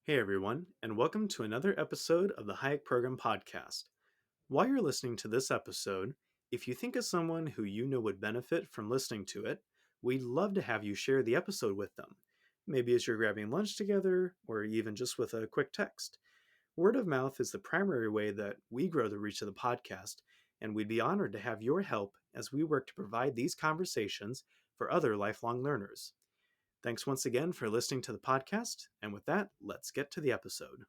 Hey everyone, and welcome to another episode of the Hayek Program Podcast. While you're listening to this episode, if you think of someone who you know would benefit from listening to it, we'd love to have you share the episode with them. Maybe as you're grabbing lunch together, or even just with a quick text. Word of mouth is the primary way that we grow the reach of the podcast, and we'd be honored to have your help as we work to provide these conversations for other lifelong learners. Thanks once again for listening to the podcast, and with that, let's get to the episode.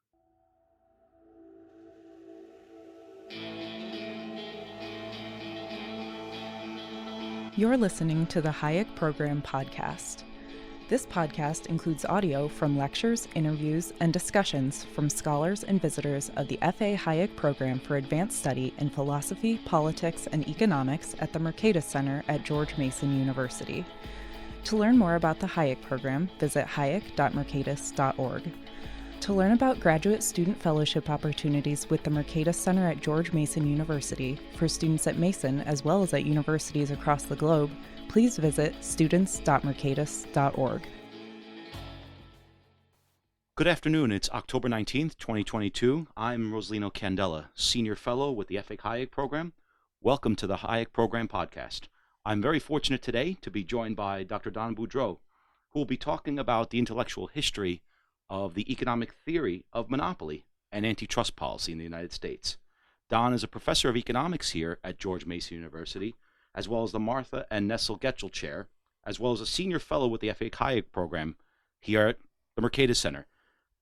You're listening to the Hayek Program Podcast. This podcast includes audio from lectures, interviews, and discussions from scholars and visitors of the F.A. Hayek Program for Advanced Study in Philosophy, Politics, and Economics at the Mercatus Center at George Mason University. To learn more about the Hayek Program, visit hayek.mercatus.org. To learn about graduate student fellowship opportunities with the Mercatus Center at George Mason University for students at Mason as well as at universities across the globe, please visit students.mercatus.org. Good afternoon. It's October 19th, 2022. I'm Rosolino Candela, Senior Fellow with the F.A. Hayek Program. Welcome to the Hayek Program Podcast. I'm very fortunate today to be joined by Dr. Don Boudreaux, who will be talking about the intellectual history of the economic theory of monopoly and antitrust policy in the United States. Don is a professor of economics here at George Mason University, as well as the Martha and Nessel Getchell Chair, as well as a senior fellow with the F.A. Hayek Program here at the Mercatus Center.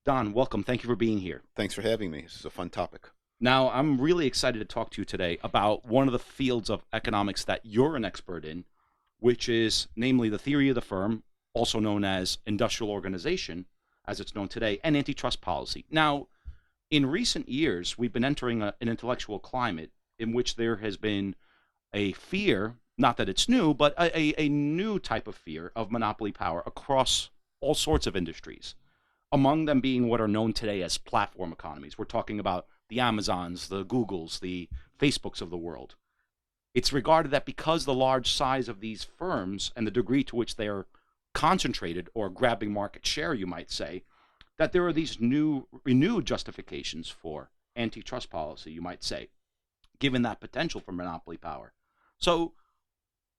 Don, welcome. Thank you for being here. Thanks for having me. This is a fun topic. Now, I'm really excited to talk to you today about one of the fields of economics that you're an expert in, which is namely the theory of the firm, also known as industrial organization, as it's known today, and antitrust policy. Now, in recent years, we've been entering an intellectual climate in which there has been a fear, not that it's new, but a new type of fear of monopoly power across all sorts of industries, among them being what are known today as platform economies. We're talking about the Amazons, the Googles, the Facebooks of the world. It's regarded that because the large size of these firms and the degree to which they are concentrated or grabbing market share, you might say, that there are these renewed justifications for antitrust policy, you might say, given that potential for monopoly power. So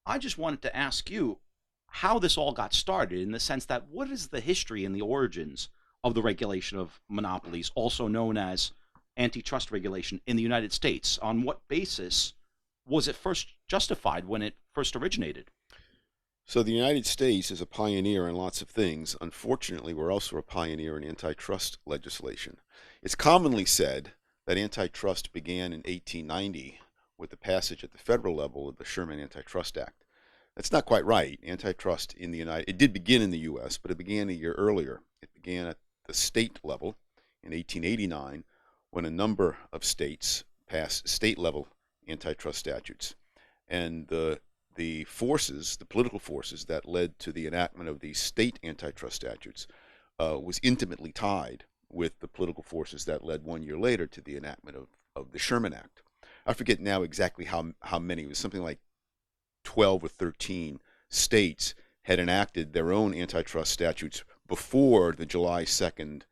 I just wanted to ask you how this all got started, in the sense that what is the history and the origins of the regulation of monopolies, also known as antitrust regulation in the United States? On what basis was it first justified when it first originated? So the United States is a pioneer in lots of things. Unfortunately, we're also a pioneer in antitrust legislation. It's commonly said that antitrust began in 1890 with the passage at the federal level of the Sherman Antitrust Act. That's not quite right. Antitrust it did begin in the U.S., but it began a year earlier. It began at the state level in 1889, when a number of states passed state-level antitrust statutes. And the political forces that led to the enactment of these state antitrust statutes was intimately tied with the political forces that led 1 year later to the enactment of the Sherman Act. I forget now exactly how many. It was something like 12 or 13 states had enacted their own antitrust statutes before the July 2nd,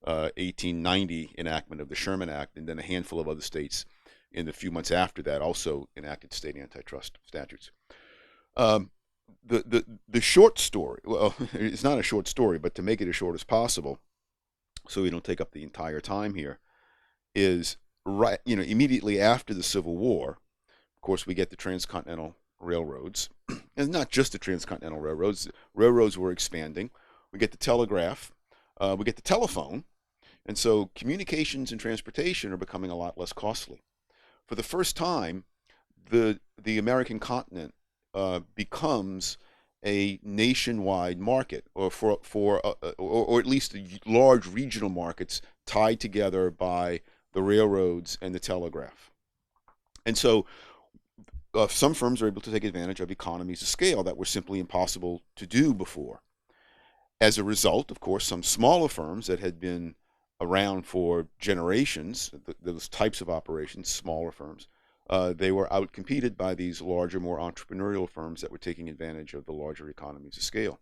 1890 enactment of the Sherman Act, and then a handful of other states in the few months after that also enacted state antitrust statutes. The short story, well, it's not a short story, but to make it as short as possible, so we don't take up the entire time here, is immediately after the Civil War. Of course, we get the transcontinental railroads, and not just the transcontinental railroads. Railroads were expanding. We get the telegraph. We get the telephone. And so communications and transportation are becoming a lot less costly. For the first time, the American continent becomes a nationwide market, or or at least large regional markets tied together by the railroads and the telegraph. And so some firms are able to take advantage of economies of scale that were simply impossible to do before. As a result, of course, some smaller firms that had been around for generations, those types of operations, smaller firms, they were outcompeted by these larger, more entrepreneurial firms that were taking advantage of the larger economies of scale.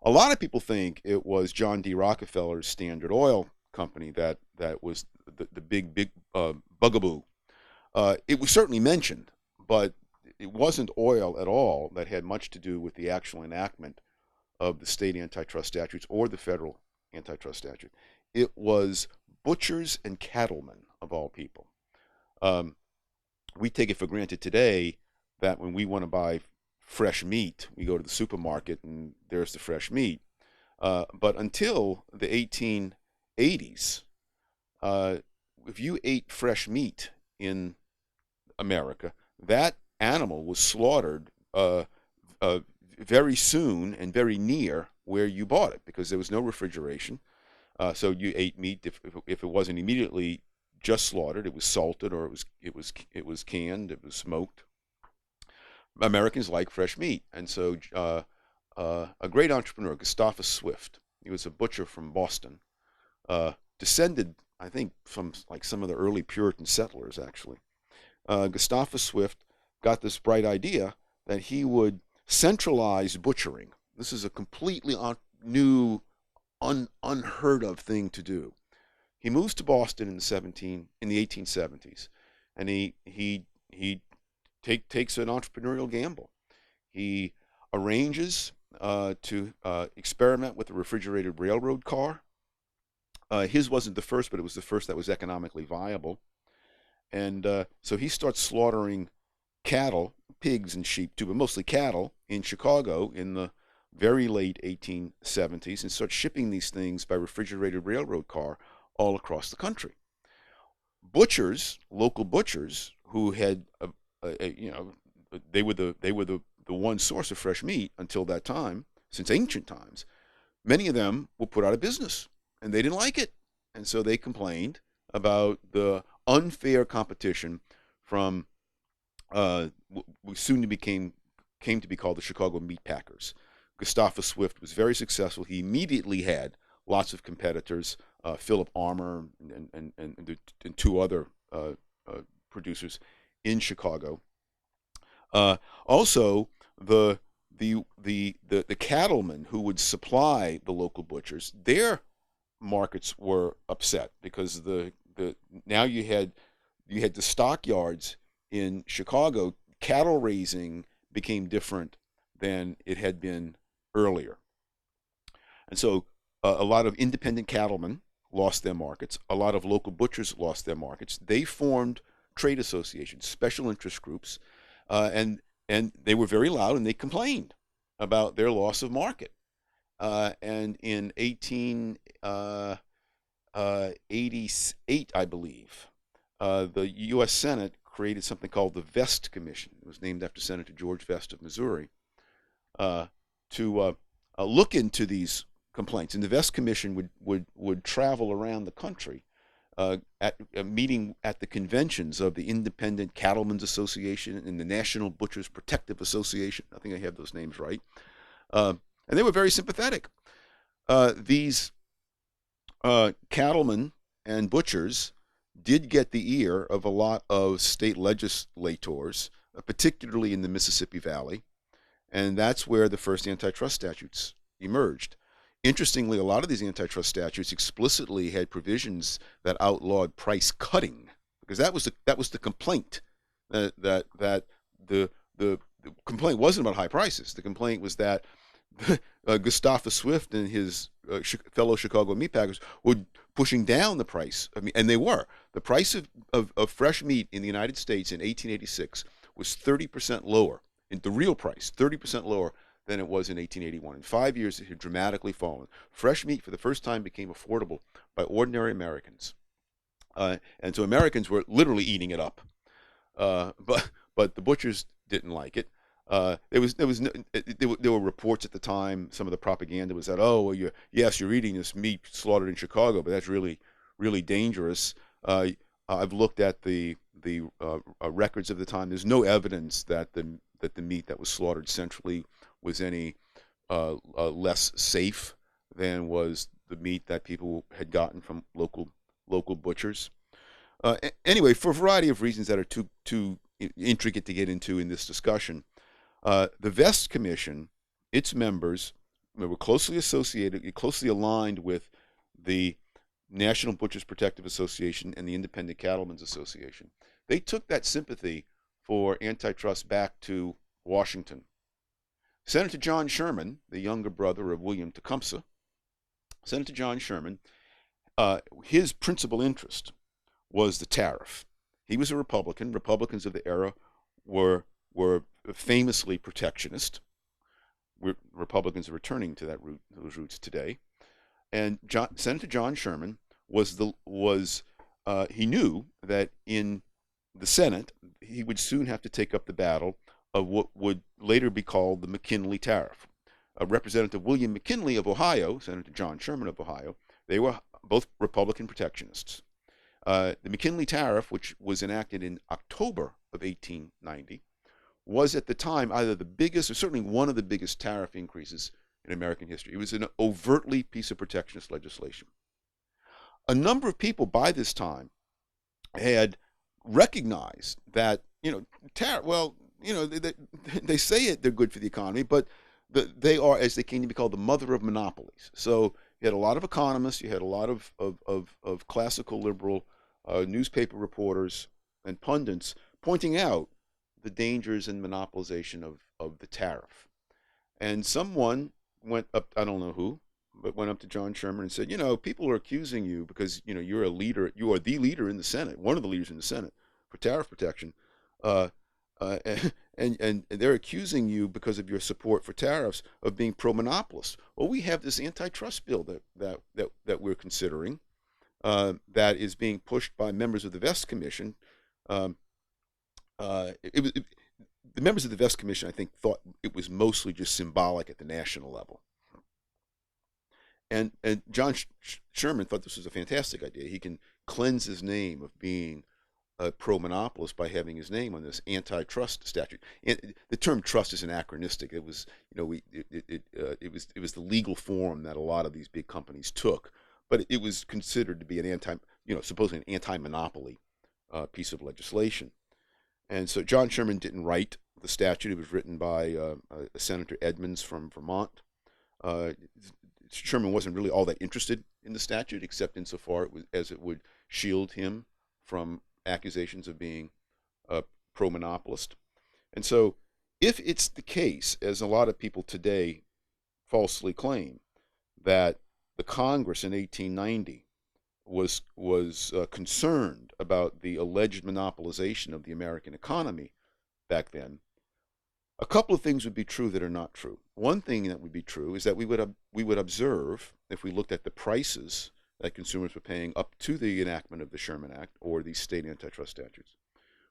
A lot of people think it was John D. Rockefeller's Standard Oil Company that was the big bugaboo. It was certainly mentioned, but it wasn't oil at all that had much to do with the actual enactment of the state antitrust statutes or the federal antitrust statute. It was butchers and cattlemen, of all people. We take it for granted today that when we want to buy fresh meat, we go to the supermarket and there's the fresh meat. But until the 1880s, if you ate fresh meat in America, that animal was slaughtered very soon and very near where you bought it, because there was no refrigeration. So you ate meat if it wasn't immediately just slaughtered, it was salted, or it was canned, it was smoked. Americans like fresh meat, and so a great entrepreneur, Gustavus Swift, he was a butcher from Boston, descended, I think, from like some of the early Puritan settlers, actually. Gustavus Swift got this bright idea that he would centralize butchering. This is a completely new, unheard of thing to do. He moves to Boston in the 1870s, and he takes an entrepreneurial gamble. He arranges to experiment with a refrigerated railroad car. His wasn't the first, but it was the first that was economically viable. And so he starts slaughtering cattle, pigs and sheep too, but mostly cattle, in Chicago in the very late 1870s, and starts shipping these things by refrigerated railroad car all across the country. Butchers, local butchers, who had, they were the one source of fresh meat until that time, since ancient times. Many of them were put out of business, and they didn't like it, and so they complained about the unfair competition from what soon came to be called the Chicago meatpackers. Gustavus Swift was very successful. He immediately had lots of competitors, Philip Armour and two other producers in Chicago. Also, the cattlemen who would supply the local butchers, their markets were upset, because now you had the stockyards in Chicago. Cattle raising became different than it had been earlier, and so a lot of independent cattlemen lost their markets. A lot of local butchers lost their markets. They formed trade associations, special interest groups, and they were very loud, and they complained about their loss of market. And in 1888, I believe, the U.S. Senate created something called the Vest Commission. It was named after Senator George Vest of Missouri, to look into these complaints. And the Vest Commission would travel around the country, meeting at the conventions of the Independent Cattlemen's Association and the National Butchers Protective Association. I think I have those names right. And they were very sympathetic. These cattlemen and butchers did get the ear of a lot of state legislators, particularly in the Mississippi Valley, and that's where the first antitrust statutes emerged. Interestingly, a lot of these antitrust statutes explicitly had provisions that outlawed price cutting, because that was the complaint. That the complaint wasn't about high prices. The complaint was that Gustavus Swift and his fellow Chicago meatpackers were pushing down the price. I mean, and they were. The price of fresh meat in the United States in 1886 was 30% lower, in the real price, 30% lower than it was in 1881. In 5 years, it had dramatically fallen. Fresh meat, for the first time, became affordable by ordinary Americans, and so Americans were literally eating it up. But the butchers didn't like it. There were reports at the time. Some of the propaganda was that, oh, well, you're eating this meat slaughtered in Chicago, but that's really, really dangerous. I've looked at the records of the time. There's no evidence that the meat that was slaughtered centrally was any less safe than was the meat that people had gotten from local butchers. Anyway, for a variety of reasons that are too intricate to get into in this discussion, the Vest Commission, its members were closely associated, closely aligned with the National Butchers Protective Association and the Independent Cattlemen's Association. They took that sympathy for antitrust back to Washington. Senator John Sherman, the younger brother of William Tecumseh, Senator John Sherman, his principal interest was the tariff. He was a Republican. Republicans of the era were famously protectionist. Republicans are returning to those roots today. And Senator John Sherman he knew that in the Senate he would soon have to take up the battle of what would later be called the McKinley Tariff. Representative William McKinley of Ohio, Senator John Sherman of Ohio, they were both Republican protectionists. The McKinley Tariff, which was enacted in October of 1890, was at the time either the biggest or certainly one of the biggest tariff increases in American history. It was an overtly piece of protectionist legislation. A number of people by this time had recognized that, they say they're good for the economy, but they are, as they came to be called, the mother of monopolies. So you had a lot of economists, you had a lot of classical liberal newspaper reporters and pundits pointing out the dangers and monopolization of the tariff. And someone went up, I don't know who, but went up to John Sherman and said, people are accusing you because, you're a leader, you are the leader in the Senate, one of the leaders in the Senate for tariff protection. And they're accusing you because of your support for tariffs of being pro-monopolist. Well, we have this antitrust bill that we're considering that is being pushed by members of the Vest Commission. The members of the Vest Commission, I think, thought it was mostly just symbolic at the national level. And John Sherman thought this was a fantastic idea. He can cleanse his name of being a pro-monopolist by having his name on this antitrust statute. And the term trust is anachronistic. It was, it was the legal form that a lot of these big companies took, but it was considered to be supposedly an anti-monopoly piece of legislation. And so John Sherman didn't write the statute. It was written by Senator Edmunds from Vermont. Sherman wasn't really all that interested in the statute, except insofar as it would shield him from accusations of being a pro-monopolist. And so if it's the case, as a lot of people today falsely claim, that the Congress in 1890 was concerned about the alleged monopolization of the American economy back then, a couple of things would be true that are not true. One thing that would be true is that we would observe, if we looked at the prices that consumers were paying up to the enactment of the Sherman Act or these state antitrust statutes,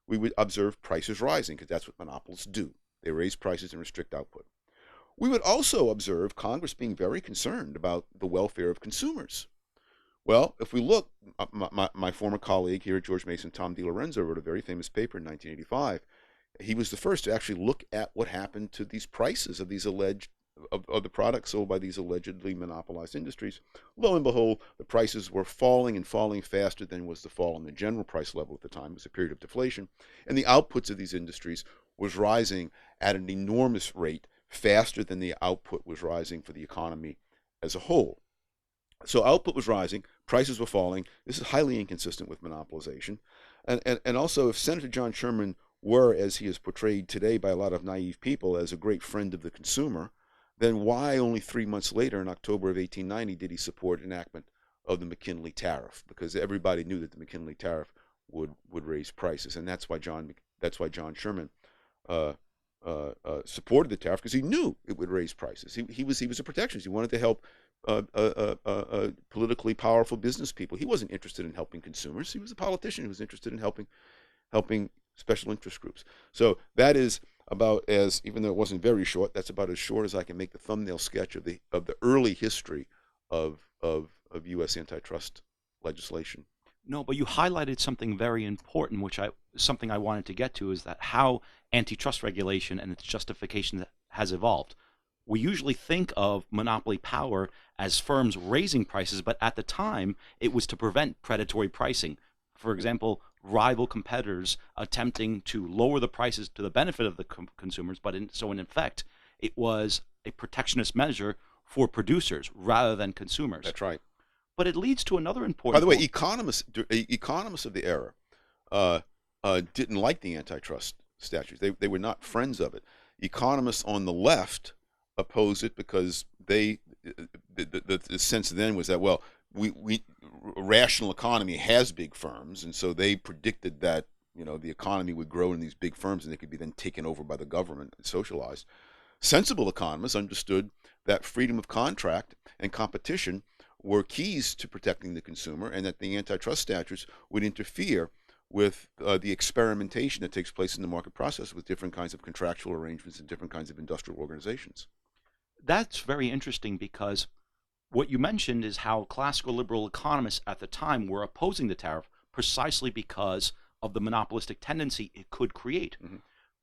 we would observe prices rising, because that's what monopolists do. They raise prices and restrict output. We would also observe Congress being very concerned about the welfare of consumers. Well, if we look, my former colleague here at George Mason, Tom DiLorenzo, wrote a very famous paper in 1985. He was the first to actually look at what happened to these prices of these alleged of the products sold by these allegedly monopolized industries. Lo and behold, the prices were falling and falling faster than was the fall in the general price level at the time. It was a period of deflation. And the outputs of these industries was rising at an enormous rate, faster than the output was rising for the economy as a whole. So output was rising, prices were falling. This is highly inconsistent with monopolization. And also, if Senator John Sherman were, as he is portrayed today by a lot of naive people, as a great friend of the consumer, then why only 3 months later, in October of 1890, did he support enactment of the McKinley Tariff? Because everybody knew that the McKinley Tariff would raise prices, and that's why John Sherman supported the tariff, because he knew it would raise prices. He was a protectionist. He wanted to help politically powerful business people. He wasn't interested in helping consumers. He was a politician who was interested in helping special interest groups. So that is about as, even though it wasn't very short, that's about as short as I can make the thumbnail sketch of the early history of U.S. antitrust legislation. No, but you highlighted something very important, something I wanted to get to, is that how antitrust regulation and its justification has evolved. We usually think of monopoly power as firms raising prices, but at the time, it was to prevent predatory pricing. For example, rival competitors attempting to lower the prices to the benefit of the consumers, but in effect, it was a protectionist measure for producers rather than consumers. That's right. But it leads to another important By the way, point. economists of the era didn't like the antitrust statutes. They were not friends of it. Economists on the left opposed it because the sense then was that, well, a rational economy has big firms, and so they predicted that the economy would grow in these big firms and they could be then taken over by the government and socialized. Sensible economists understood that freedom of contract and competition were keys to protecting the consumer, and that the antitrust statutes would interfere with the experimentation that takes place in the market process with different kinds of contractual arrangements and different kinds of industrial organizations. That's very interesting, because what you mentioned is how classical liberal economists at the time were opposing the tariff precisely because of the monopolistic tendency it could create. Mm-hmm.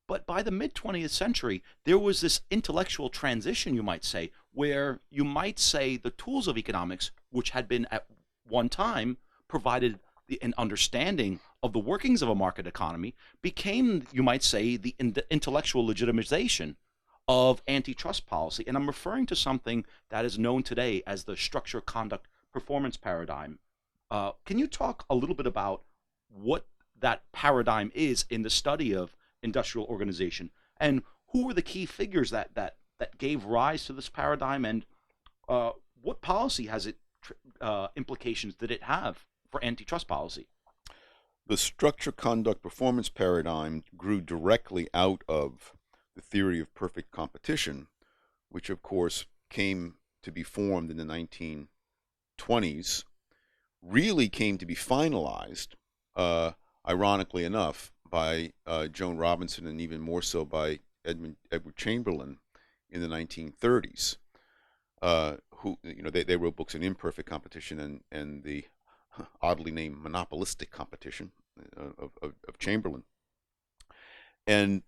But by the mid-20th century, there was this intellectual transition, you might say, where you might say the tools of economics, which had been at one time provided an understanding of the workings of a market economy, became, you might say, the intellectual legitimization of antitrust policy. And I'm referring to something that is known today as the structure, conduct, performance paradigm. Can you talk a little bit about what that paradigm is in the study of industrial organization, and who were the key figures that gave rise to this paradigm, and what policy has it implications did it have for antitrust policy? The structure, conduct, performance paradigm grew directly out of the theory of perfect competition, which of course came to be formed in the 1920s, really came to be finalized, ironically enough, by Joan Robinson, and even more so by Edward Chamberlain in the 1930s, who they wrote books on imperfect competition and the oddly named monopolistic competition of Chamberlain. And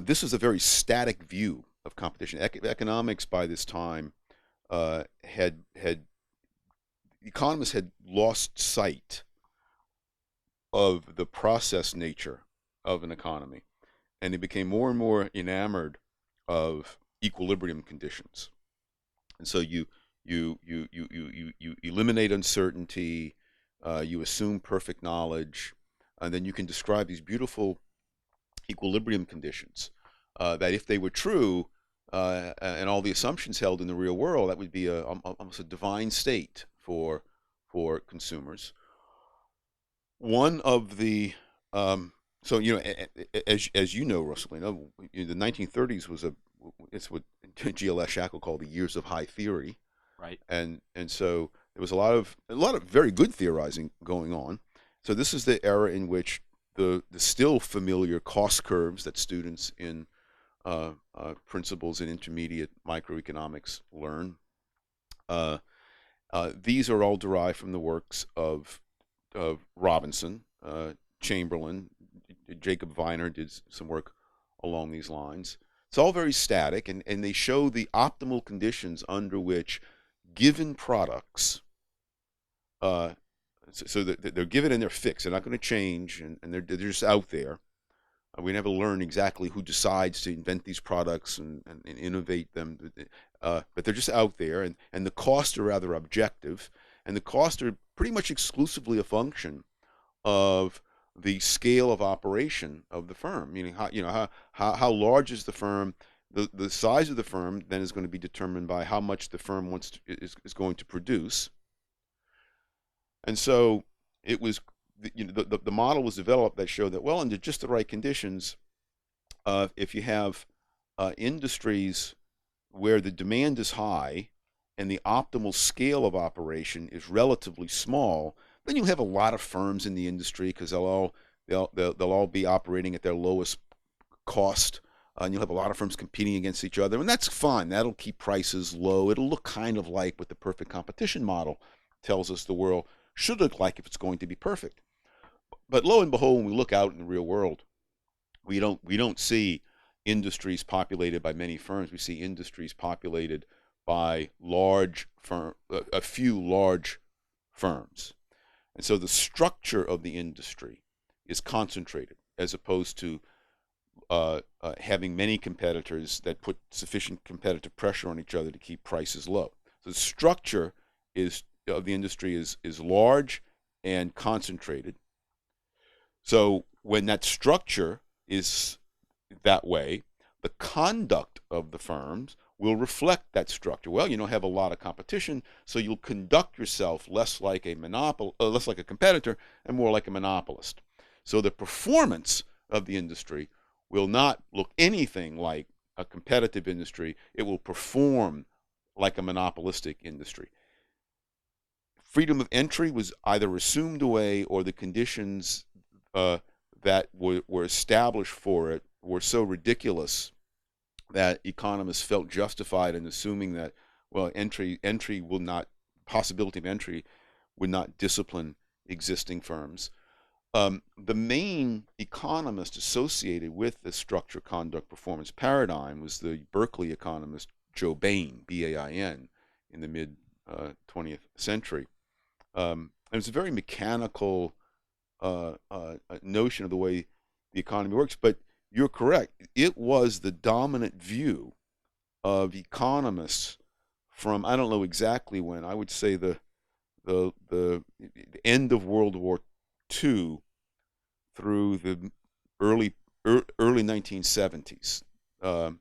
this is a very static view of competition. Economics by this time economists had lost sight of the process nature of an economy, and they became more and more enamored of equilibrium conditions. And so you eliminate uncertainty, you assume perfect knowledge, and then you can describe these beautiful equilibrium conditions that, if they were true, and all the assumptions held in the real world, that would be almost a divine state for consumers. One of the so as you know, Rosolino, the 1930s it's what G.L.S. Shackle called the years of high theory, right? And so there was a lot of very good theorizing going on. So this is the era in which the still familiar cost curves that students in principles in intermediate microeconomics learn. These are all derived from the works of Robinson, Chamberlain. Jacob Viner did some work along these lines. It's all very static, and they show the optimal conditions under which given products, so that they're given and they're fixed. They're not going to change, and they're just out there. We never learn exactly who decides to invent these products and innovate them, but they're just out there, and the costs are rather objective, and the costs are pretty much exclusively a function of the scale of operation of the firm, meaning how large is the firm. The size of the firm then is going to be determined by how much the firm is going to produce. And so it was, the model was developed that showed that, well, under just the right conditions, if you have industries where the demand is high and the optimal scale of operation is relatively small, then you'll have a lot of firms in the industry, because they'll all be operating at their lowest cost, and you'll have a lot of firms competing against each other, and that's fine. That'll keep prices low. It'll look kind of like what the perfect competition model tells us the world should look like if it's going to be perfect. But lo and behold, when we look out in the real world, we don't see industries populated by many firms. We see industries populated by a few large firms. And so the structure of the industry is concentrated, as opposed to having many competitors that put sufficient competitive pressure on each other to keep prices low. So the structure of the industry is large and concentrated. So when that structure is that way, the conduct of the firms will reflect that structure. Well, you don't have a lot of competition, so you'll conduct yourself less like less like a competitor and more like a monopolist. So the performance of the industry will not look anything like a competitive industry. It will perform like a monopolistic industry. Freedom of entry was either assumed away, or the conditions that were established for it were so ridiculous that economists felt justified in assuming that, well, possibility of entry would not discipline existing firms. The main economist associated with the structure, conduct, performance paradigm was the Berkeley economist Joe Bain, B-A-I-N, in the mid 20th century. It was a very mechanical notion of the way the economy works, but you're correct. It was the dominant view of economists from, I don't know exactly when, I would say the end of World War II through the early 1970s. And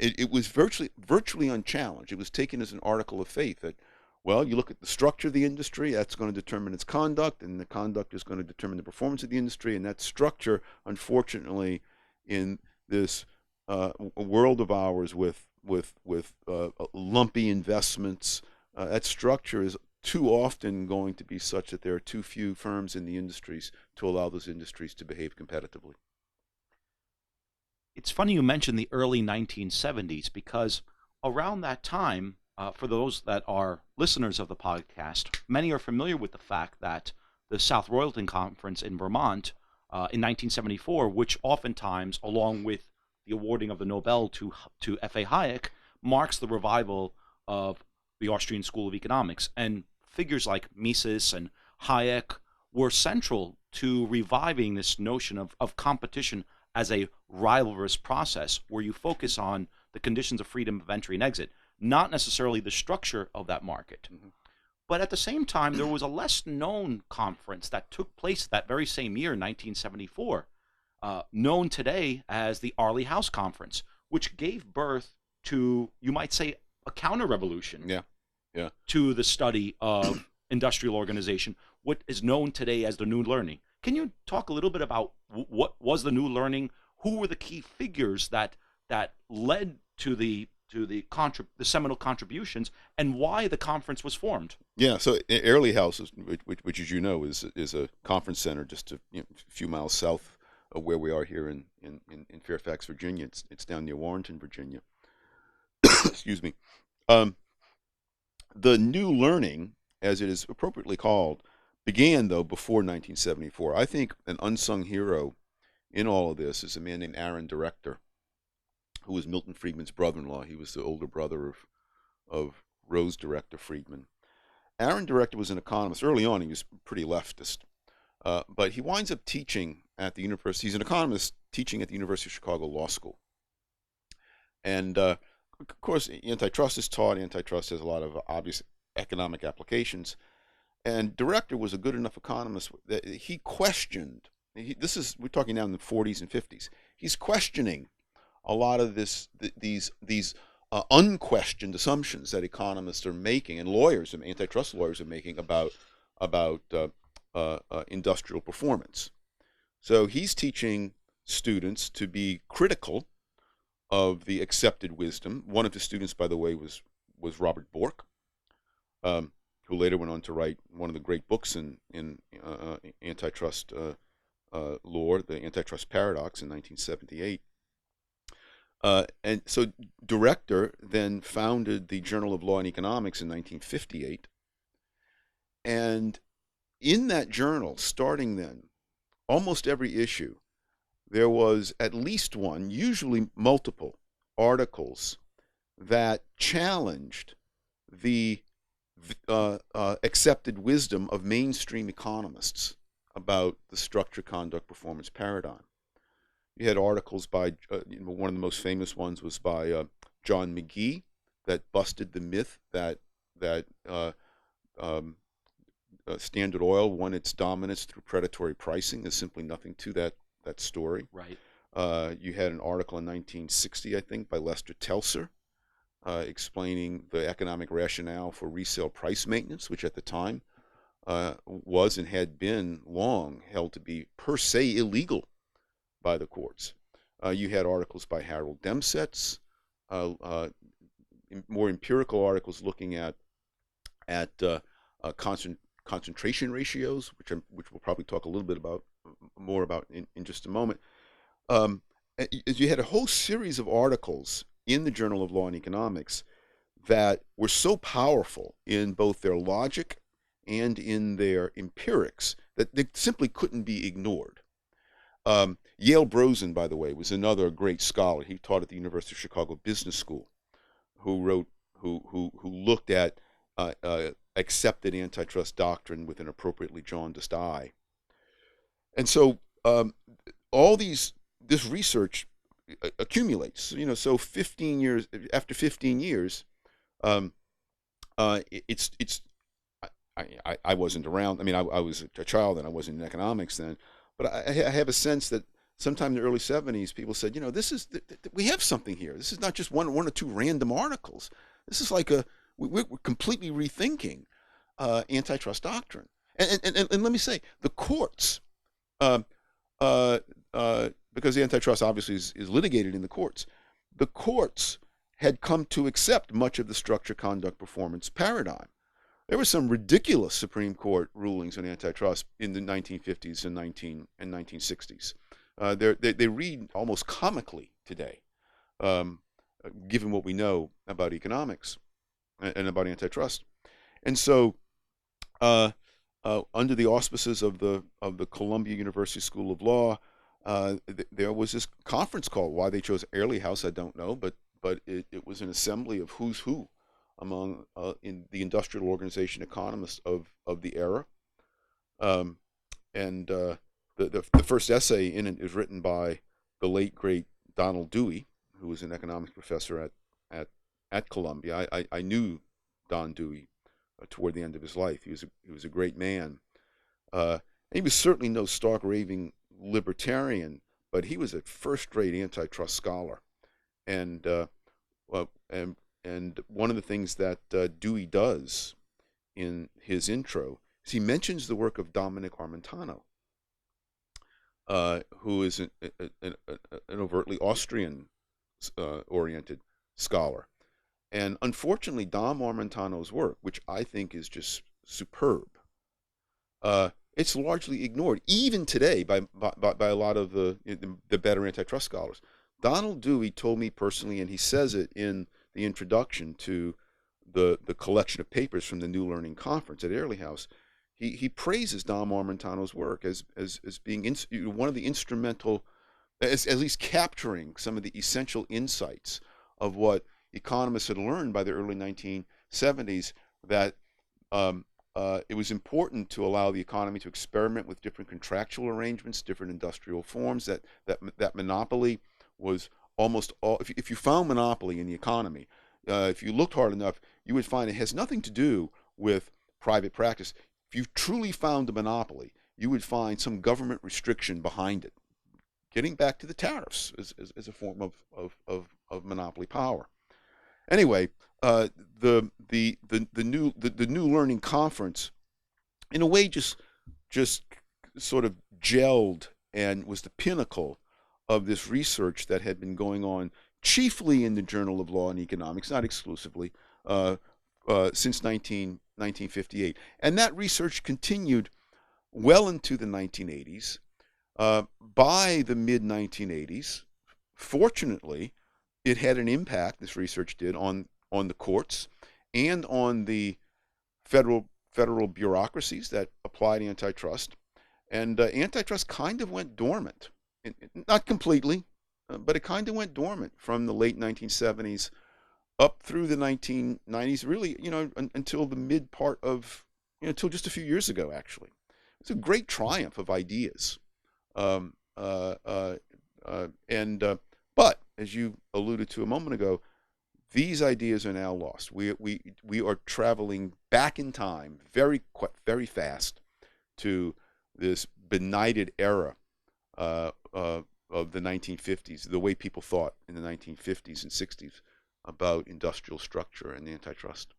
it was virtually unchallenged. It was taken as an article of faith that, well, you look at the structure of the industry, that's going to determine its conduct, and the conduct is going to determine the performance of the industry. And that structure, unfortunately, in this world of ours with lumpy investments, that structure is too often going to be such that there are too few firms in the industries to allow those industries to behave competitively. It's funny you mentioned the early 1970s, because around that time, for those that are listeners of the podcast, many are familiar with the fact that the South Royalton Conference in Vermont in 1974, which oftentimes, along with the awarding of the Nobel to F.A. Hayek, marks the revival of the Austrian School of Economics. And figures like Mises and Hayek were central to reviving this notion of competition as a rivalrous process where you focus on the conditions of freedom of entry and exit, not necessarily the structure of that market. Mm-hmm. But at the same time, there was a less known conference that took place that very same year, 1974, known today as the Arley House Conference, which gave birth to, you might say, a counter-revolution to the study of industrial organization, what is known today as the New Learning. Can you talk a little bit about what was the New Learning? Who were the key figures that led to the seminal contributions, and why the conference was formed? Yeah, so Arley House, which as you know, is a conference center just a few miles south of where we are here in Fairfax, Virginia. It's down near Warrenton, Virginia. Excuse me. The New Learning, as it is appropriately called, began, though, before 1974. I think an unsung hero in all of this is a man named Aaron Director, who was Milton Friedman's brother-in-law. He was the older brother of Rose Director Friedman. Aaron Director was an economist. Early on, he was pretty leftist. But he winds up teaching at the university. He's an economist teaching at the University of Chicago Law School. And, of course, antitrust is taught. Antitrust has a lot of obvious economic applications. And Director was a good enough economist that he questioned. We're talking now in the 40s and 50s. He's questioning a lot of these unquestioned assumptions that economists are making, and lawyers, and antitrust lawyers are making about industrial performance. So he's teaching students to be critical of the accepted wisdom. One of his students, by the way, was Robert Bork, who later went on to write one of the great books in antitrust law, The Antitrust Paradox, in 1978. And so Director then founded the Journal of Law and Economics in 1958. And in that journal, starting then, almost every issue, there was at least one, usually multiple, articles that challenged the accepted wisdom of mainstream economists about the structure, conduct, performance paradigm. You had articles by, one of the most famous ones was by John McGee that busted the myth that Standard Oil won its dominance through predatory pricing. There's simply nothing to that story. Right. You had an article in 1960, I think, by Lester Telser, explaining the economic rationale for resale price maintenance, which at the time was and had been long held to be per se illegal by the courts. You had articles by Harold Demsetz, more empirical articles looking at concentration ratios, which we'll probably talk a little bit more about in just a moment. You had a whole series of articles in the Journal of Law and Economics that were so powerful in both their logic and in their empirics that they simply couldn't be ignored. Yale Brosen, by the way, was another great scholar. He taught at the University of Chicago Business School, who looked at accepted antitrust doctrine with an appropriately jaundiced eye. And so this research accumulates. So 15 years after 15 years, I wasn't around. I mean, I was a child and I wasn't in economics then, but I have a sense that sometime in the early 70s, people said, we have something here. This is not just one or two random articles. This is like we're completely rethinking antitrust doctrine. And let me say, the courts, because the antitrust obviously is litigated in the courts, the courts had come to accept much of the structure, conduct, performance paradigm. There were some ridiculous Supreme Court rulings on antitrust in the 1950s and 1960s. They read almost comically today, given what we know about economics and about antitrust. And so, under the auspices of the Columbia University School of Law, there was this conference call. Why they chose Airlie House, I don't know, but it was an assembly of who's who among in the industrial organization economists of the era. The first essay in it is written by the late great Donald Dewey, who was an economics professor at Columbia. I knew Don Dewey toward the end of his life. He was a great man. He was certainly no stark raving libertarian, but he was a first-rate antitrust scholar. And one of the things that Dewey does in his intro is he mentions the work of Dominic Armentano, who is an overtly Austrian oriented scholar. And unfortunately, Dom Armentano's work, which I think is just superb, it's largely ignored, even today, by a lot of the better antitrust scholars. Donald Dewey told me personally, and he says it in the introduction to the collection of papers from the New Learning Conference at Airlie House, he praises Dom Armentano's work as being one of the instrumental, as at least capturing some of the essential insights of what economists had learned by the early 1970s, that it was important to allow the economy to experiment with different contractual arrangements, different industrial forms, that monopoly was almost all. If you found monopoly in the economy, if you looked hard enough, you would find it has nothing to do with private practice. If you truly found a monopoly, you would find some government restriction behind it, getting back to the tariffs as a form of monopoly power. Anyway, the New Learning Conference, in a way, just sort of gelled and was the pinnacle of this research that had been going on chiefly in the Journal of Law and Economics, not exclusively, since 1958. And that research continued well into the 1980s. By the mid-1980s, fortunately, it had an impact, this research did, on the courts and on the federal bureaucracies that applied antitrust. And antitrust kind of went dormant. Not completely, but it kind of went dormant from the late 1970s up through the 1990s, really, until the mid part of, until just a few years ago, actually. It's a great triumph of ideas. But as you alluded to a moment ago, these ideas are now lost. We are traveling back in time very fast to this benighted era of the 1950s, the way people thought in the 1950s and 60s about industrial structure and the antitrust.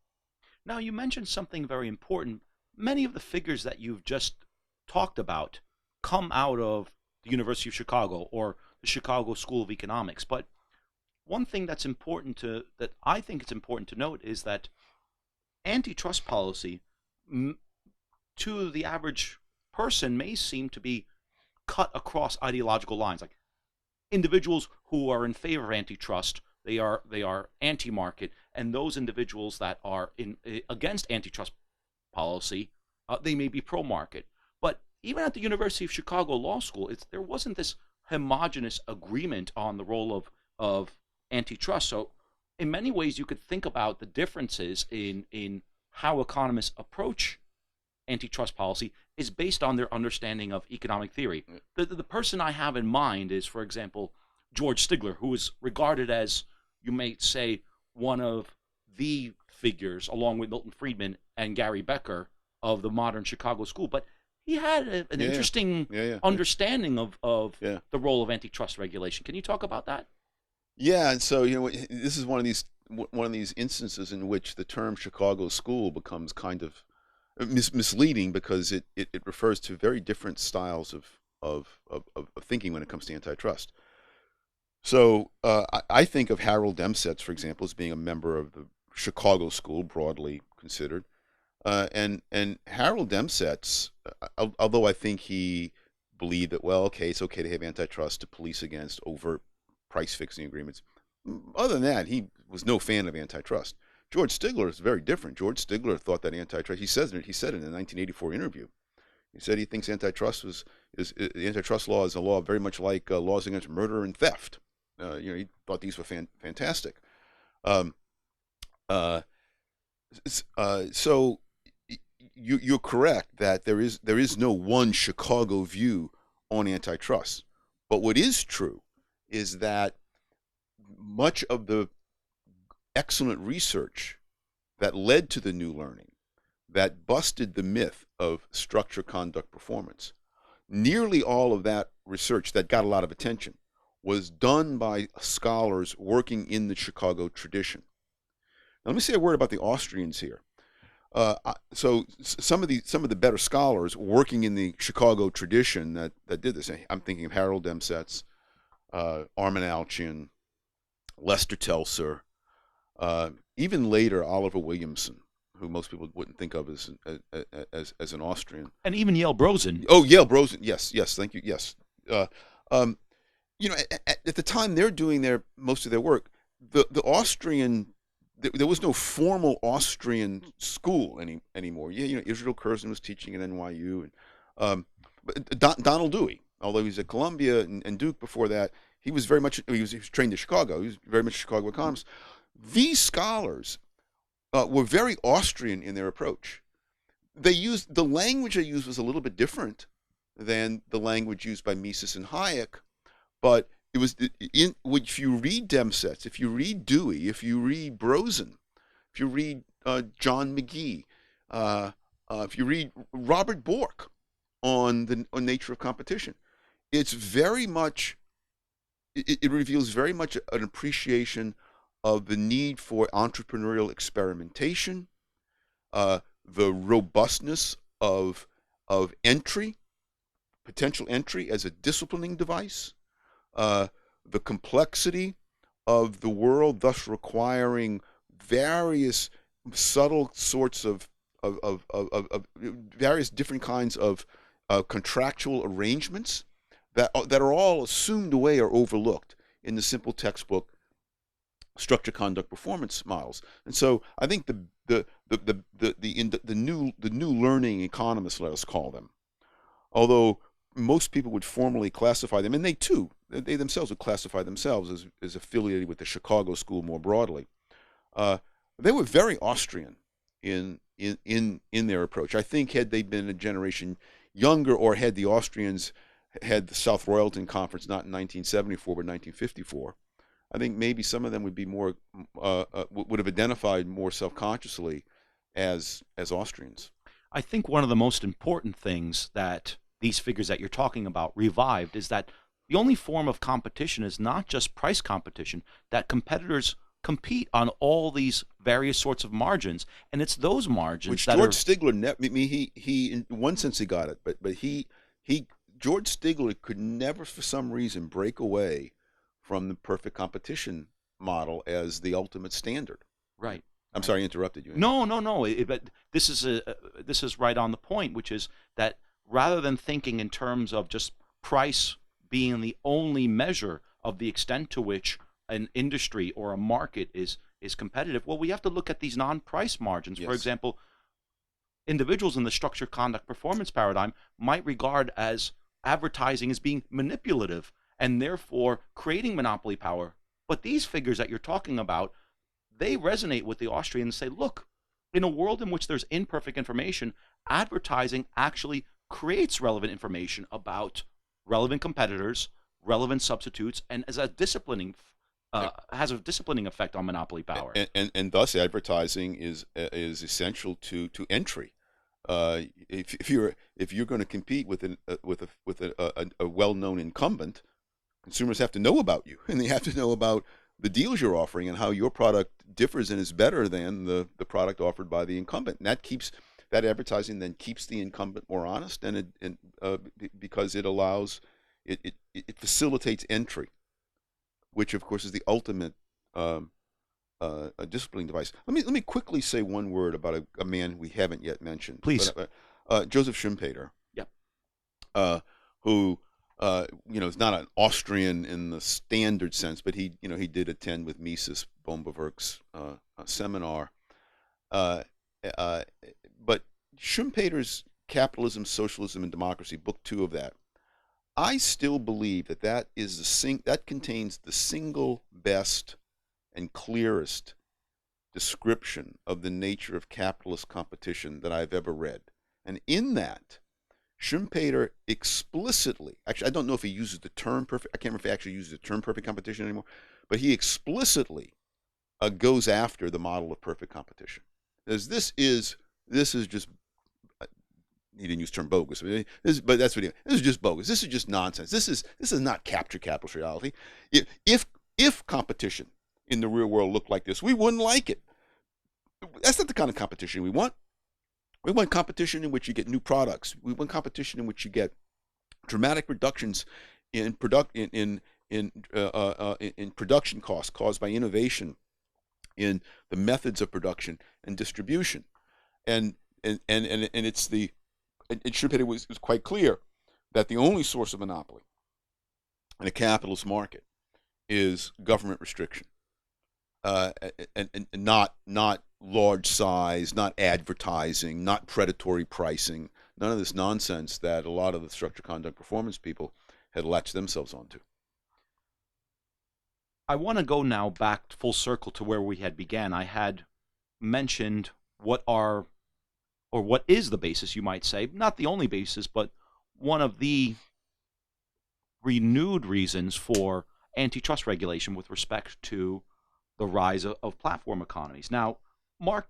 Now, you mentioned something very important. Many of the figures that you've just talked about come out of the University of Chicago or the Chicago School of Economics. But one thing that I think it's important to note is that antitrust policy, to the average person, may seem to be cut across ideological lines. Like individuals who are in favor of antitrust, they are anti-market, and those individuals that are against antitrust policy, they may be pro-market. But even at the University of Chicago Law School, there wasn't this homogenous agreement on the role of antitrust. So in many ways, you could think about the differences in how economists approach antitrust policy is based on their understanding of economic theory. The person I have in mind is, for example, George Stigler, who is regarded as, you may say, one of the figures, along with Milton Friedman and Gary Becker, of the modern Chicago school. But he had an interesting understanding of the role of antitrust regulation. Can you talk about that? Yeah, and so this is one of these instances in which the term Chicago School becomes kind of misleading, because it refers to very different styles of thinking when it comes to antitrust. So I think of Harold Demsetz, for example, as being a member of the Chicago School, broadly considered. And Harold Demsetz, although I think he believed that, well, okay, it's okay to have antitrust to police against overt price fixing agreements. Other than that, he was no fan of antitrust. George Stigler is very different. George Stigler thought that antitrust, he said in the 1984 interview, he said he thinks antitrust the antitrust law is a law very much like laws against murder and theft. He thought these were fantastic. So you're correct that there is no one Chicago view on antitrust. But what is true is that much of the excellent research that led to the new learning, that busted the myth of structure, conduct, performance, nearly all of that research that got a lot of attention was done by scholars working in the Chicago tradition. Now, let me say a word about the Austrians here. So some of the better scholars working in the Chicago tradition that did this, I'm thinking of Harold Demsetz, Armin Alchian, Lester Telser, even later Oliver Williamson, who most people wouldn't think of as an Austrian, and even Yale Brosen. Oh, Yale Brosen, yes, thank you, yes. At the time they're doing most of their work, the Austrian, there was no formal Austrian school anymore. Israel Curzon was teaching at NYU, and Donald Dewey, although he was at Columbia and Duke before that, he was trained in Chicago. He was very much a Chicago economist. These scholars were very Austrian in their approach. The language they used was a little bit different than the language used by Mises and Hayek, but it was if you read Demsetz, if you read Dewey, if you read Brosen, if you read John McGee, if you read Robert Bork on nature of competition, it's very much. It reveals very much an appreciation of the need for entrepreneurial experimentation, the robustness of potential entry as a disciplining device, the complexity of the world, thus requiring various subtle sorts of various different kinds of contractual arrangements that are all assumed away or overlooked in the simple textbook structure, conduct, performance models. And so I think the new learning economists, let us call them, although most people would formally classify them, and they themselves would classify themselves as affiliated with the Chicago School more broadly. They were very Austrian in their approach. I think had they been a generation younger, or had the Austrians had the South Royalton Conference not in 1974 but 1954, I think maybe some of them would be more would have identified more self-consciously as Austrians. I think one of the most important things that these figures that you're talking about revived is that the only form of competition is not just price competition, that competitors compete on all these various sorts of margins, and it's those margins Which that George Stigler, he in one sense he got it, but George Stigler could never for some reason break away from the perfect competition model as the ultimate standard. right. I'm sorry I interrupted you. No. But this is right on the point, which is that rather than thinking in terms of just price being the only measure of the extent to which an industry or a market is competitive, well, we have to look at these non-price margins. Yes. For example, individuals in the structured conduct performance paradigm might regard as advertising as being manipulative and therefore creating monopoly power. But these figures that you're talking about, they resonate with the Austrians and say, look, in a world in which there's imperfect information, advertising actually creates relevant information about relevant competitors, relevant substitutes, and as a disciplining has a disciplining effect on monopoly power. And thus advertising is essential to entry. If you're going to compete with a well-known incumbent, consumers have to know about you, and they have to know about the deals you're offering and how your product differs and is better than the product offered by the incumbent. And that advertising then keeps the incumbent more honest, and because it allows it facilitates entry, which of course is the ultimate disciplining device. Let me quickly say one word about a man we haven't yet mentioned. Please. Joseph Schumpeter. Yeah. Who is not an Austrian in the standard sense, but he did attend with Mises Bombewerk's seminar. But Schumpeter's Capitalism, Socialism, and Democracy, book 2 of that, I still believe that contains the single best and clearest description of the nature of capitalist competition that I've ever read. And in that, Schumpeter explicitly, actually, I don't know if he uses the term perfect, I can't remember if he actually uses the term perfect competition anymore, but he explicitly goes after the model of perfect competition. Because this is just, he didn't use the term bogus, but that's what this is just bogus. This is just nonsense. This is not capture capitalist reality. If competition in the real world looked like this, we wouldn't like it. That's not the kind of competition we want. We want competition in which you get new products. We want competition in which you get dramatic reductions in production costs caused by innovation in the methods of production and distribution. And Schumpeter was quite clear that the only source of monopoly in a capitalist market is government restriction, and not large size, not advertising, not predatory pricing, none of this nonsense that a lot of the structured conduct performance people had latched themselves onto. I want to go now back full circle to where we had began. I had mentioned what is the basis, you might say, not the only basis, but one of the renewed reasons for antitrust regulation with respect to the rise of platform economies. Now, Mark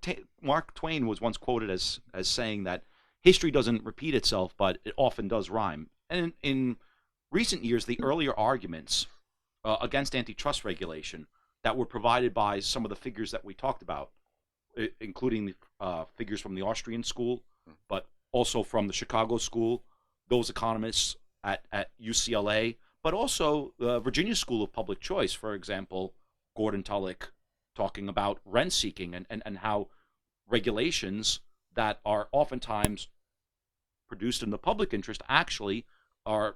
Twain was once quoted as saying that history doesn't repeat itself, but it often does rhyme. And in recent years, the earlier arguments against antitrust regulation that were provided by some of the figures that we talked about, including figures from the Austrian school, but also from the Chicago school, those economists at UCLA, but also the Virginia School of Public Choice, for example, Gordon Tullock, talking about rent seeking and how regulations that are oftentimes produced in the public interest actually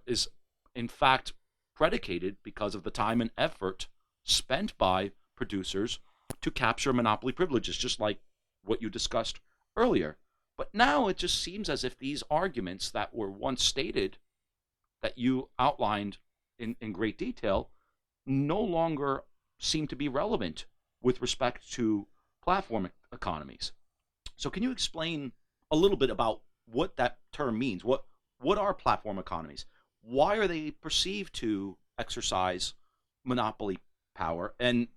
is in fact predicated because of the time and effort spent by producers to capture monopoly privileges, just like what you discussed earlier. But now it just seems as if these arguments that were once stated, that you outlined in great detail, no longer seem to be relevant with respect to platform economies. So can you explain a little bit about what that term means? What are platform economies? why are they perceived to exercise monopoly power and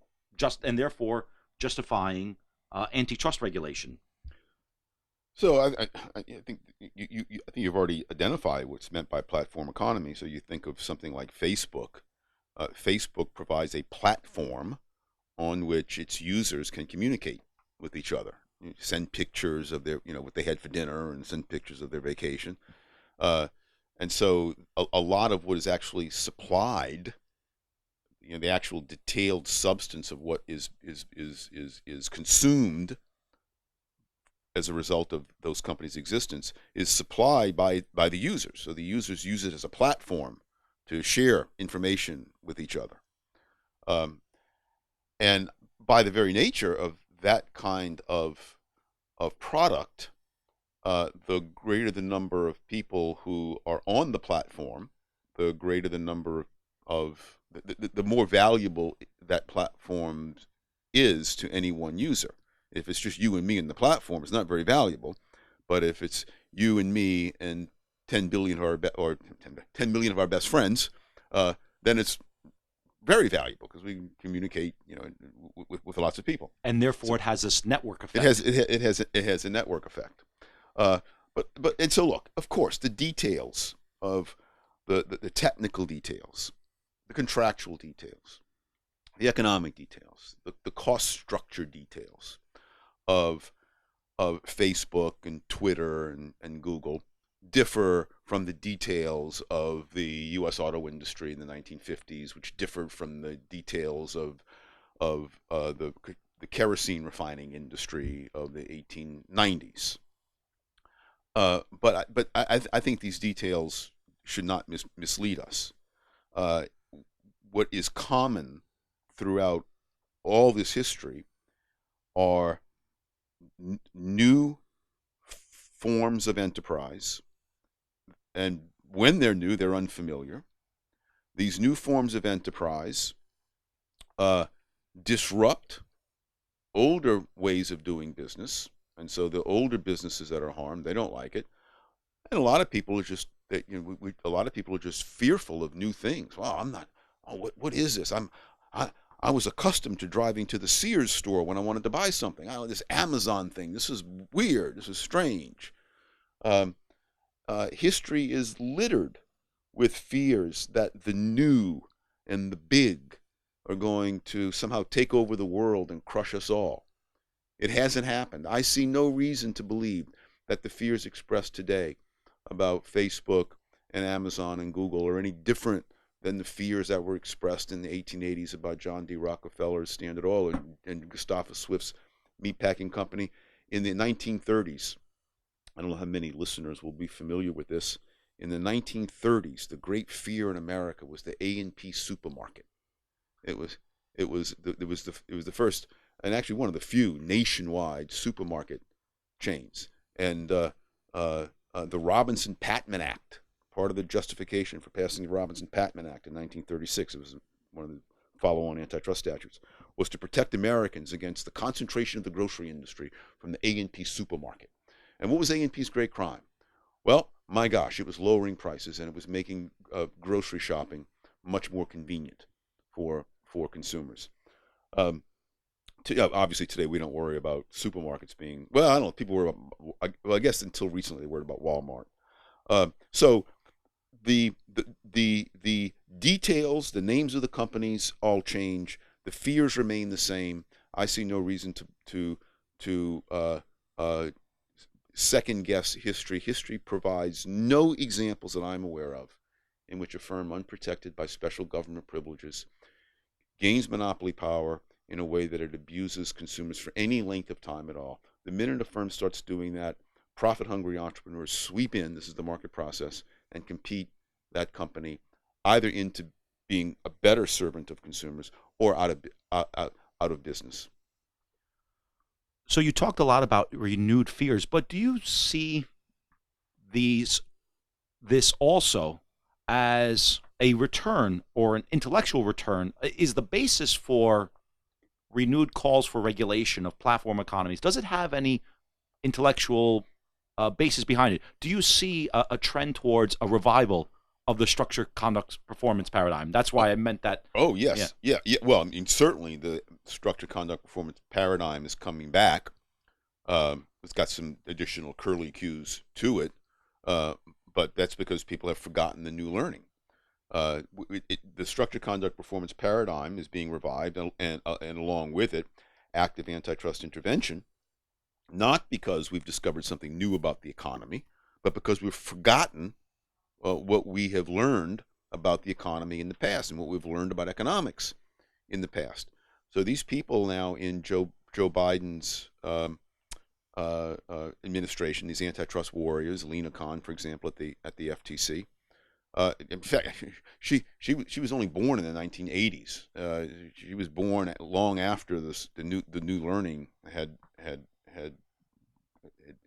therefore justifying antitrust regulation? So I think I think you've already identified what's meant by platform economy. So you think of something like Facebook. Facebook provides a platform on which its users can communicate with each other, send pictures of their, what they had for dinner, and send pictures of their vacation. And so a lot of what is actually supplied, the actual detailed substance of what is consumed as a result of those companies' existence, is supplied by the users. So the users use it as a platform to share information with each other. And by the very nature of that kind of product, the greater the number of people who are on the platform, the greater the number of the more valuable that platform is to any one user. If it's just you and me in the platform, it's not very valuable. But if it's you and me and 10 billion of our 10 million of our best friends, then it's very valuable because we can communicate, with lots of people. And therefore, it has this network effect. It has a network effect. But so look, of course, the details of the technical details, the contractual details, the economic details, the cost structure details of Facebook and Twitter and Google differ from the details of the U.S. auto industry in the 1950s, which differed from the details of the kerosene refining industry of the 1890s. But I think these details should not mislead us. What is common throughout all this history are new forms of enterprise, and when they're new, they're unfamiliar. These new forms of enterprise disrupt older ways of doing business, and so the older businesses that are harmed, they don't like it. And a lot of people are just a lot of people are just fearful of new things. Wow, I'm not. Oh, what is this? I was accustomed to driving to the Sears store when I wanted to buy something. Oh, this Amazon thing, this is weird. This is strange. History is littered with fears that the new and the big are going to somehow take over the world and crush us all. It hasn't happened. I see no reason to believe that the fears expressed today about Facebook and Amazon and Google are any different than the fears that were expressed in the 1880s about John D. Rockefeller's Standard Oil and Gustav Swift's meatpacking company in the 1930s. I don't know how many listeners will be familiar with this. In the 1930s, the great fear in America was the A&P supermarket. It was the first, and actually one of the few nationwide supermarket chains. And the Robinson-Patman Act, part of the justification for passing the Robinson-Patman Act in 1936, it was one of the follow-on antitrust statutes, was to protect Americans against the concentration of the grocery industry from the A&P supermarket. And what was A&P's great crime? Well, my gosh, it was lowering prices, and it was making grocery shopping much more convenient for consumers. Obviously, today we don't worry about supermarkets being, well, I don't know, people worry about, well, I guess until recently they worried about Walmart. So the details, the names of the companies all change. The fears remain the same. I see no reason to second guess history. History provides no examples that I'm aware of in which a firm unprotected by special government privileges gains monopoly power in a way that it abuses consumers for any length of time at all. The minute a firm starts doing that, profit-hungry entrepreneurs sweep in, this is the market process, and compete that company either into being a better servant of consumers or out of business. So you talked a lot about renewed fears, but do you see this also as a return or an intellectual return? Is the basis for renewed calls for regulation of platform economies, does it have any intellectual basis behind it? Do you see a trend towards a revival of the structure, conduct, performance paradigm. That's why I meant that. Oh, Yeah. yes. Yeah. Well, I mean, certainly the structure, conduct, performance paradigm is coming back. It's got some additional curly cues to it, but that's because people have forgotten the new learning. The structure, conduct, performance paradigm is being revived, and along with it, active antitrust intervention, not because we've discovered something new about the economy, but because we've forgotten what we have learned about the economy in the past and what we've learned about economics in the past. So these people now in Joe Biden's administration, these antitrust warriors, Lena Khan, for example, at the FTC. In fact, she was only born in the 1980s. She was born long after the new learning had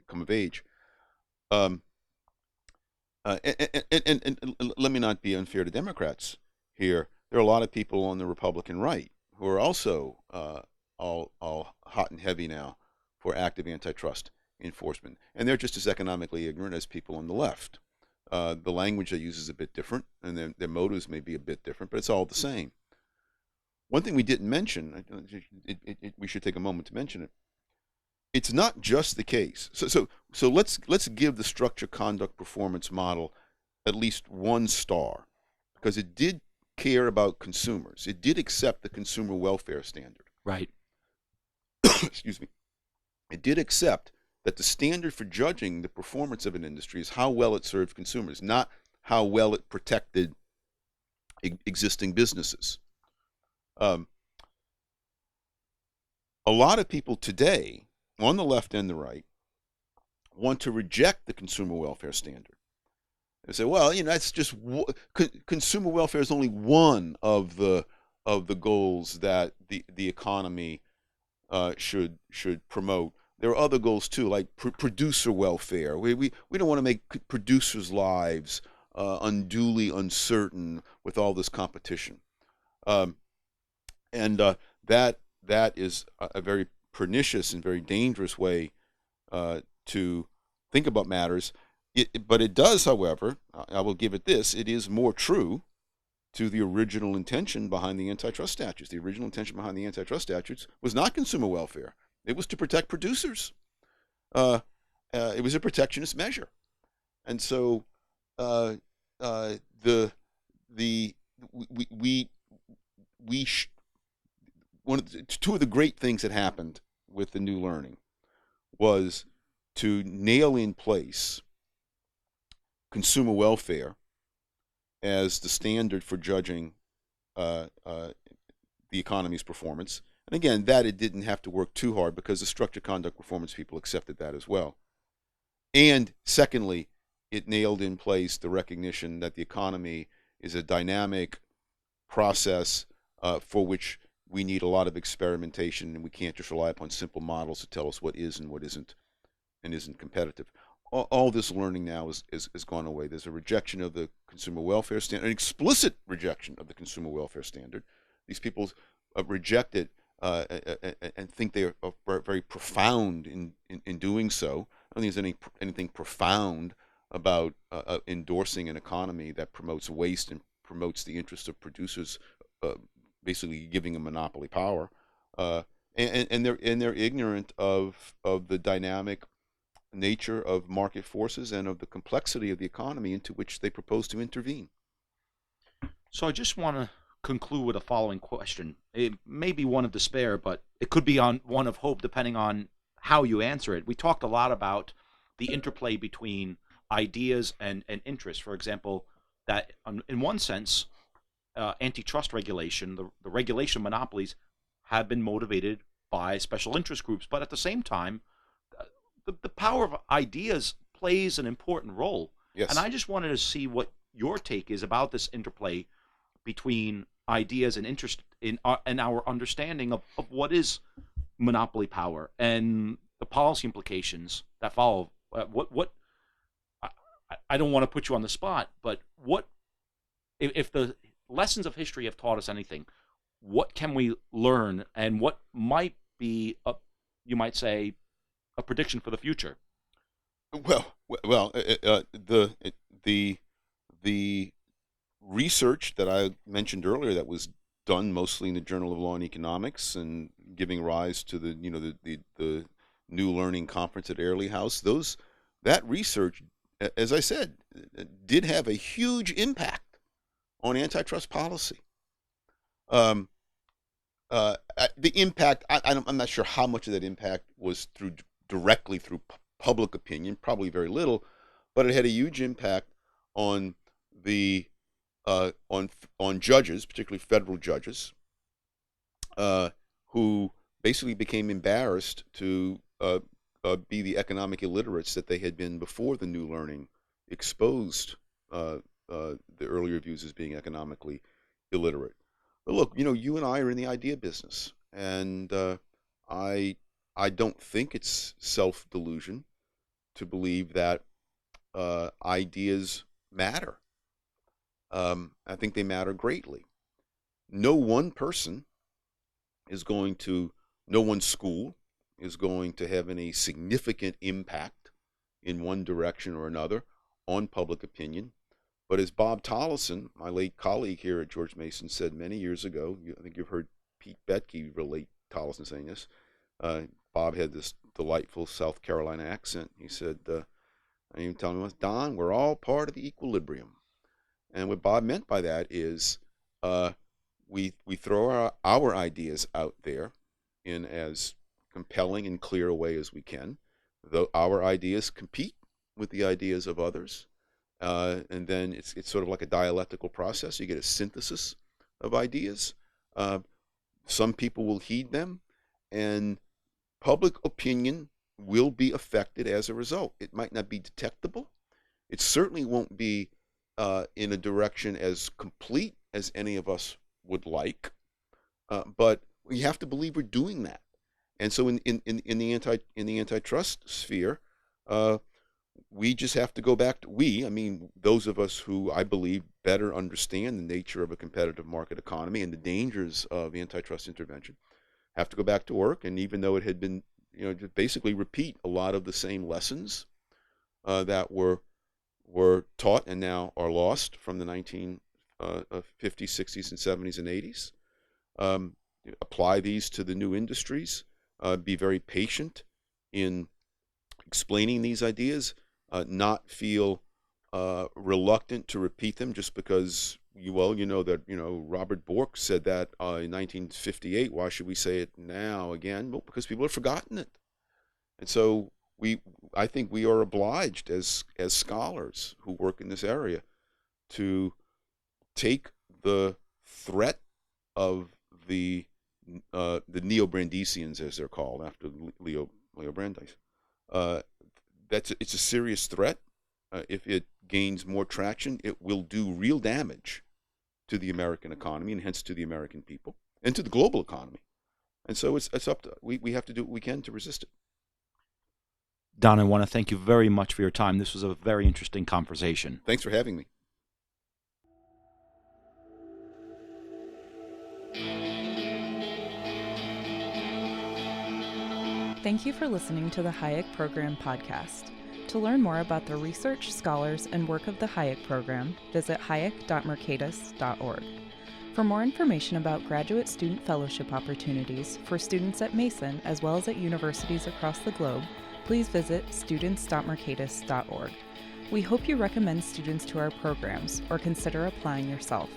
come of age. And let me not be unfair to Democrats here. There are a lot of people on the Republican right who are also all hot and heavy now for active antitrust enforcement, and they're just as economically ignorant as people on the left. The language they use is a bit different, and their motives may be a bit different, but it's all the same. One thing we didn't mention, we should take a moment to mention it. It's not just the case. So let's give the structure, conduct, performance model at least 1 star, because it did care about consumers. It did accept the consumer welfare standard. Right. Excuse me. It did accept that the standard for judging the performance of an industry is how well it served consumers, not how well it protected existing businesses. A lot of people today, on the left and the right, want to reject the consumer welfare standard. They say, well, that's just consumer welfare is only one of the goals that the economy should promote. There are other goals too, like producer welfare. We don't want to make producers' lives unduly uncertain with all this competition, and that is a very pernicious and very dangerous way to think about matters. But it does, however, I will give it this: it is more true to the original intention behind the antitrust statutes. The original intention behind the antitrust statutes was not consumer welfare. It was to protect producers. It was a protectionist measure. And so two of the great things that happened with the new learning was to nail in place consumer welfare as the standard for judging the economy's performance. And again, that it didn't have to work too hard because the structure, conduct, performance people accepted that as well. And secondly, it nailed in place the recognition that the economy is a dynamic process for which we need a lot of experimentation, and we can't just rely upon simple models to tell us what is and what isn't and isn't competitive. All this learning now is gone away. There's a rejection of the consumer welfare standard, an explicit rejection of the consumer welfare standard. These people reject it and think they are very profound in doing so. I don't think there's anything profound about endorsing an economy that promotes waste and promotes the interests of producers, basically giving them monopoly power. And they're ignorant of the dynamic nature of market forces and of the complexity of the economy into which they propose to intervene. So I just want to conclude with a following question. It may be one of despair, but it could be one of hope depending on how you answer it. We talked a lot about the interplay between ideas and interests. For example, that in one sense, antitrust regulation, the regulation of monopolies, have been motivated by special interest groups. But at the same time, the power of ideas plays an important role. Yes. And I just wanted to see what your take is about this interplay between ideas and interest in our understanding of what is monopoly power and the policy implications that follow. I don't want to put you on the spot, but if the lessons of history have taught us anything, what can we learn, and what might be you might say, a prediction for the future? Well, the research that I mentioned earlier that was done mostly in the Journal of Law and Economics and giving rise to the New Learning Conference at Airlie House, that research, as I said, did have a huge impact on antitrust policy. The impact, I'm not sure how much of that impact was directly through public opinion, probably very little, but it had a huge impact on on judges, particularly federal judges, who basically became embarrassed to be the economic illiterates that they had been before the New Learning exposed the earlier views as being economically illiterate. But look, you and I are in the idea business, and I don't think it's self-delusion to believe that ideas matter. I think they matter greatly. No one person no one school is going to have any significant impact in one direction or another on public opinion. But as Bob Tollison, my late colleague here at George Mason, said many years ago, I think you've heard Pete Betke relate Tollison saying this. Bob had this delightful South Carolina accent. He said, I even tell him, Don, we're all part of the equilibrium. And what Bob meant by that is we throw our ideas out there in as compelling and clear a way as we can. Though our ideas compete with the ideas of others. And then it's sort of like a dialectical process. You get a synthesis of ideas. Some people will heed them, and public opinion will be affected as a result. It might not be detectable. It certainly won't be in a direction as complete as any of us would like, but we have to believe we're doing that. And so in the antitrust sphere, we just have to go back to those of us who I believe better understand the nature of a competitive market economy and the dangers of antitrust intervention, have to go back to work. And even though it had been, just basically repeat a lot of the same lessons that were taught and now are lost from the 1950s, 60s, and 70s and 80s. Apply these to the new industries. Be very patient in explaining these ideas. Not feel reluctant to repeat them just because Robert Bork said that in 1958. Why should we say it now again? Well, because people have forgotten it. And so I think we are obliged as scholars who work in this area to take the threat of the neo-Brandisians, as they're called, after Leo Brandeis. It's a serious threat. If it gains more traction, it will do real damage to the American economy and hence to the American people and to the global economy. And so it's up to we have to do what we can to resist it. Don, I want to thank you very much for your time. This was a very interesting conversation. Thanks for having me. Thank you for listening to the Hayek Program Podcast. To learn more about the research, scholars, and work of the Hayek Program, visit hayek.mercatus.org. For more information about graduate student fellowship opportunities for students at Mason as well as at universities across the globe, please visit students.mercatus.org. We hope you recommend students to our programs or consider applying yourself.